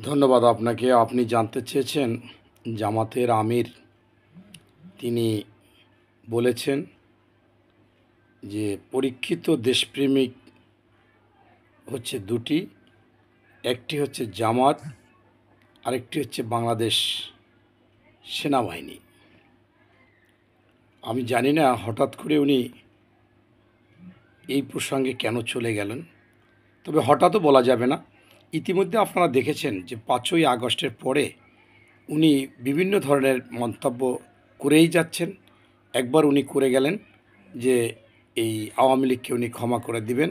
ধন্যবাদ আপনাকে। আপনি জানতে চেয়েছেন জামাতের আমির তিনি বলেছেন যে পরীক্ষিত দেশপ্রেমিক হচ্ছে দুটি, একটি হচ্ছে জামাত, আরেকটি হচ্ছে বাংলাদেশ সেনাবাহিনী। আমি জানি না হঠাৎ করে উনি এই প্রসঙ্গে কেন চলে গেলেন, তবে হঠাৎও বলা যাবে না। ইতিমধ্যে আপনারা দেখেছেন যে 5ই আগস্টের পরে উনি বিভিন্ন ধরনের মন্তব্য করেই যাচ্ছেন। একবার উনি করে গেলেন যে এই আওয়ামী লীগকে উনি ক্ষমা করে দিবেন।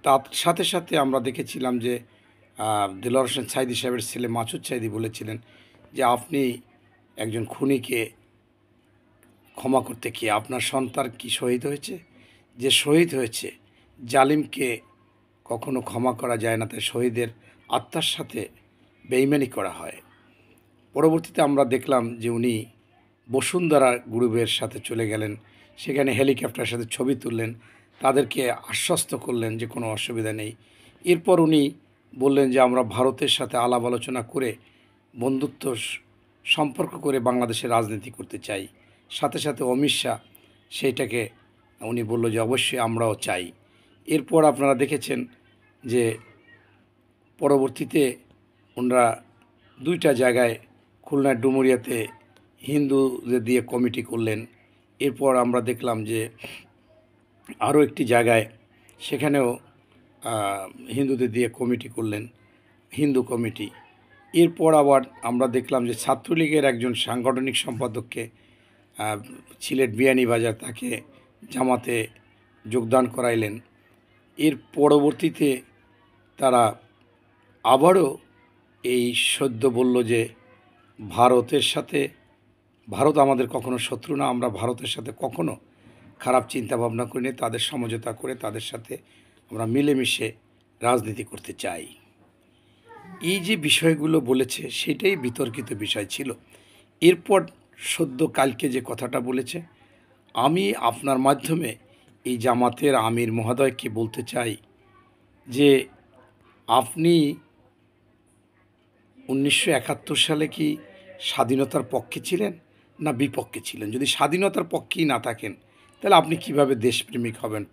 তার সাথে সাথে আমরা দেখেছিলাম যে দেলোয়ার হোসেন সাঈদী সাহেবের ছেলে মাসুদ সাঈদী বলেছিলেন যে আপনি একজন খুনিকে ক্ষমা করতে কি আপনার সন্তান কি শহীদ হয়েছে? যে শহীদ হয়েছে, জালিমকে কখনো ক্ষমা করা যায় না, তাই শহীদের আত্মার সাথে বেইমানি করা হয়। পরবর্তীতে আমরা দেখলাম যে উনি বসুন্ধরা গ্রুপের সাথে চলে গেলেন, সেখানে হেলিকপ্টারের সাথে ছবি তুললেন, তাদেরকে আশ্বস্ত করলেন যে কোনো অসুবিধা নেই। এরপর উনি বললেন যে আমরা ভারতের সাথে আলাপ আলোচনা করে বন্ধুত্ব সম্পর্ক করে বাংলাদেশের রাজনীতি করতে চাই। সাথে সাথে অমিত শাহ সেইটাকে উনি বলল যে অবশ্যই আমরাও চাই। এরপর আপনারা দেখেছেন যে পরবর্তীতে ওনারা 2টা জায়গায় খুলনার ডুমুরিয়াতে হিন্দুদের দিয়ে কমিটি করলেন। এরপর আমরা দেখলাম যে আরও একটি জায়গায় সেখানেও হিন্দুদের দিয়ে কমিটি করলেন, হিন্দু কমিটি। এরপর আবার আমরা দেখলাম যে ছাত্রলীগের একজন সাংগঠনিক সম্পাদককে সিলেট বিয়ানীবাজার তাকে জামাতে যোগদান করাইলেন। এর পরবর্তীতে তারা আবারও এই সদ্য বলল যে ভারতের সাথে, ভারত আমাদের কখনো শত্রু না, আমরা ভারতের সাথে কখনো খারাপ চিন্তা ভাবনা করিনি, তাদের সমঝোতা করে তাদের সাথে আমরা মিলেমিশে রাজনীতি করতে চাই। এই যে বিষয়গুলো বলেছে সেটাই বিতর্কিত বিষয় ছিল। এরপর সদ্য কালকে যে কথাটা বলেছে, আমি আপনার মাধ্যমে এই জামাতের আমির মহোদয়কে বলতে চাই যে আপনি 1971 সালে কি স্বাধীনতার পক্ষে ছিলেন না বিপক্ষে ছিলেন? যদি স্বাধীনতার পক্ষেই না থাকেন তাহলে আপনি কিভাবে দেশপ্রেমিক হবেন?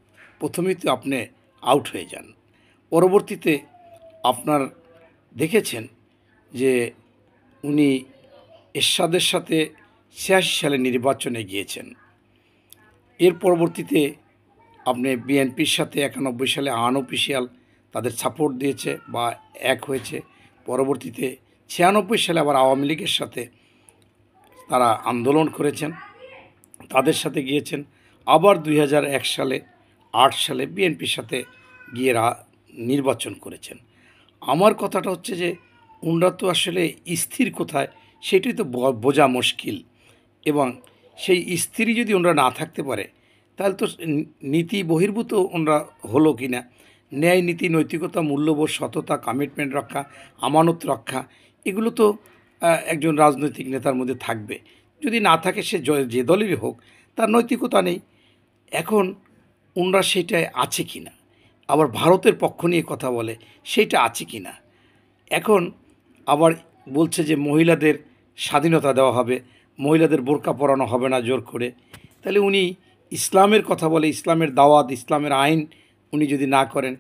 প্রথমেই তো আপনি আউট হয়ে যান। পরবর্তীতে আপনার দেখেছেন যে উনি এরশাদের সাথে 86 সালে নির্বাচনে গিয়েছেন। এর পরবর্তীতে আপনি বিএনপির সাথে 91 সালে আনঅফিসিয়াল তাদের সাপোর্ট দিয়েছে বা এক হয়েছে। পরবর্তীতে 96 সালে আবার আওয়ামী লীগের সাথে তারা আন্দোলন করেছেন, তাদের সাথে গিয়েছেন। আবার 2001 সালে 8 সালে বিএনপির সাথে গিয়ে নির্বাচন করেছেন। আমার কথাটা হচ্ছে যে উনারা তো আসলে স্থির কোথায় সেটাই তো বোঝা মুশকিল, এবং সেই স্থিরই যদি ওনারা না থাকতে পারে তাহলে তো নীতি বহির্ভূত ওনারা হলো কি না, ন্যায় নীতি নৈতিকতা মূল্যবোধ সততা কমিটমেন্ট রক্ষা আমানত রক্ষা এগুলো তো একজন রাজনৈতিক নেতার মধ্যে থাকবে। যদি না থাকে সে যে দলেরই হোক তার নৈতিকতা নেই। এখন ওনারা সেটায় আছে কি না, আবার ভারতের পক্ষ নিয়ে কথা বলে সেইটা আছে কি না। এখন আবার বলছে যে মহিলাদের স্বাধীনতা দেওয়া হবে, মহিলাদের বোরকা পরানো হবে না জোর করে। তাহলে উনি ইসলামের কথা বলে, ইসলামের দাওয়াত ইসলামের আইন উনি যদি না করেন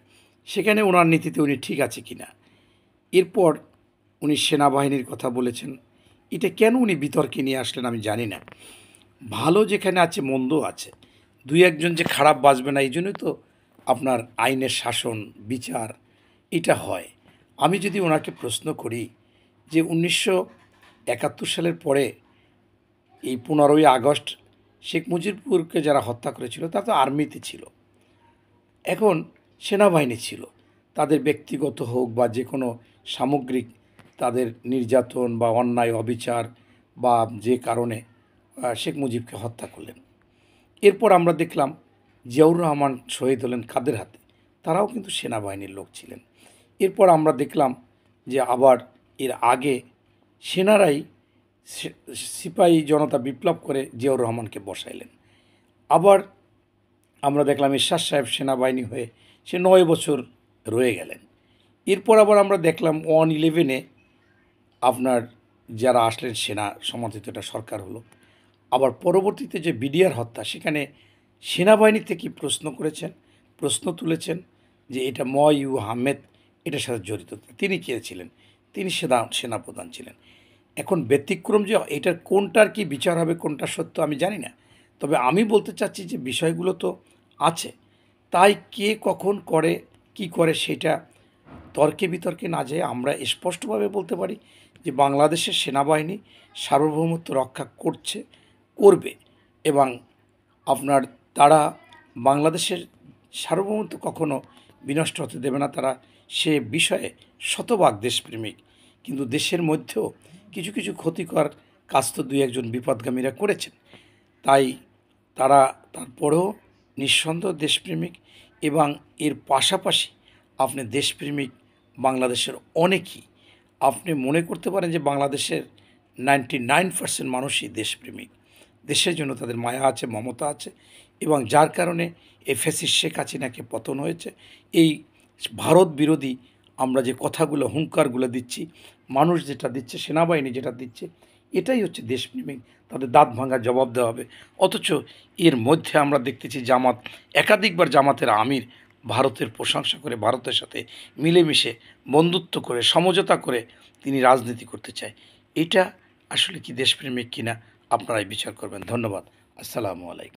সেখানে ওনার নীতিতে উনি ঠিক আছে কি না। এরপর উনি সেনাবাহিনীর কথা বলেছেন। এটা কেন উনি বিতর্কে নিয়ে আসলেন আমি জানি না। ভালো যেখানে আছে মন্দ আছে, দুই একজন যে খারাপ বাঁচবে না এই জন্যই তো আপনার আইনের শাসন বিচার এটা হয়। আমি যদি ওনাকে প্রশ্ন করি যে 1971 সালের পরে এই 15ই আগস্ট শেখ মুজিবুরকে যারা হত্যা করেছিল তারা তো আর্মিতে ছিল, এখন সেনাবাহিনী ছিল। তাদের ব্যক্তিগত হোক বা যে কোনো সামগ্রিক তাদের নির্যাতন বা অন্যায় অবিচার বা যে কারণে শেখ মুজিবকে হত্যা করলেন। এরপর আমরা দেখলাম জিয়াউর রহমান শহীদ হলেন কাদের হাতে, তারাও কিন্তু সেনাবাহিনীর লোক ছিলেন। এরপর আমরা দেখলাম যে আবার এর আগে সেনারাই সিপাহী জনতা বিপ্লব করে জিয়াউর রহমানকে বসাইলেন। আবার আমরা দেখলাম এরশাদ সাহেব সেনাবাহিনী হয়ে সে 9 বছর রয়ে গেলেন। এরপর আবার আমরা দেখলাম 111-এ আপনার যারা আসলেন সেনা সমর্থিত একটা সরকার হলো। আবার পরবর্তীতে যে বিডিআর হত্যা, সেখানে সেনাবাহিনী থেকে প্রশ্ন করেছেন, প্রশ্ন তুলেছেন যে এটা ইউ আহমেদ এটার সাথে জড়িত। তিনি কে ছিলেন? তিনি সেনাপ্রধান ছিলেন। এখন ব্যতিক্রম যে এটার কোনটার কি বিচার হবে, কোনটা সত্য আমি জানি না। তবে আমি বলতে চাচ্ছি যে বিষয়গুলো তো আছে। তাই কে কখন করে, কি করে সেটা তর্কে বিতর্কে না যেয়ে আমরা স্পষ্টভাবে বলতে পারি যে বাংলাদেশের সেনাবাহিনী সার্বভৌমত্ব রক্ষা করছে, করবে, এবং আপনার তারা বাংলাদেশের সার্বভৌমত্ব কখনো বিনষ্ট হতে দেবে না। তারা সে বিষয়ে শতভাগ দেশপ্রেমিক। কিন্তু দেশের মধ্যেও কিছু কিছু ক্ষতিকর কাজ তো দুই একজন বিপদগামীরা করেছেন। তাই তারা তারপরেও নিঃসন্দেহ দেশপ্রেমিক, এবং এর পাশাপাশি আপনি দেশপ্রেমিক বাংলাদেশের অনেকেই আপনি মনে করতে পারেন যে বাংলাদেশের 99% মানুষই দেশপ্রেমিক। দেশের জন্য তাদের মায়া আছে, মমতা আছে, এবং যার কারণে এই ফ্যাসিস্ট শেখ হাসিনাকে পতন হয়েছে। এই ভারত বিরোধী আমরা যে কথাগুলো, হুঙ্কারগুলো দিচ্ছি, মানুষ যেটা দিচ্ছে, সেনাবাহিনী যেটা দিচ্ছে, এটাই হচ্ছে দেশপ্রেমিক। তাদের দাঁত ভাঙা জবাব দেওয়া হবে। অথচ এর মধ্যে আমরা দেখতেছি জামাত, একাধিকবার জামাতের আমির ভারতের প্রশংসা করে, ভারতের সাথে মিলেমিশে বন্ধুত্ব করে, সমঝোতা করে তিনি রাজনীতি করতে চায়। এটা আসলে কি দেশপ্রেমিক কিনা আপনারাই বিচার করবেন। ধন্যবাদ। আসসালামু আলাইকুম।